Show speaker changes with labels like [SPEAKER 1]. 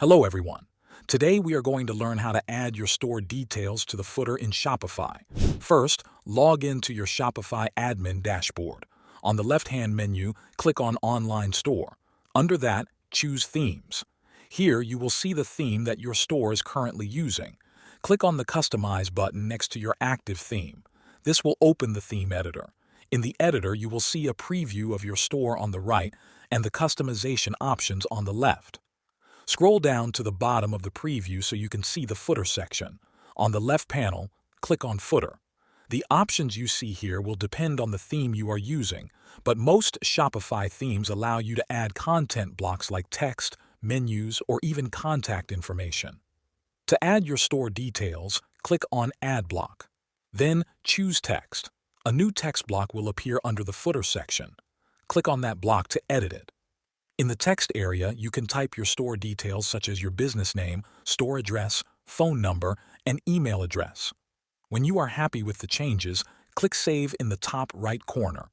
[SPEAKER 1] Hello everyone. Today we are going to learn how to add your store details to the footer in Shopify. First, log into your Shopify admin dashboard. On the left-hand menu, click on Online Store. Under that, choose Themes. Here you will see the theme that your store is currently using. Click on the Customize button next to your active theme. This will open the theme editor. In the editor, you will see a preview of your store on the right and the customization options on the left. Scroll down to the bottom of the preview so you can see the footer section. On the left panel, click on Footer. The options you see here will depend on the theme you are using, but most Shopify themes allow you to add content blocks like text, menus, or even contact information. To add your store details, click on Add Block. Then choose Text. A new text block will appear under the footer section. Click on that block to edit it. In the text area, you can type your store details such as your business name, store address, phone number, and email address. When you are happy with the changes, click Save in the top right corner.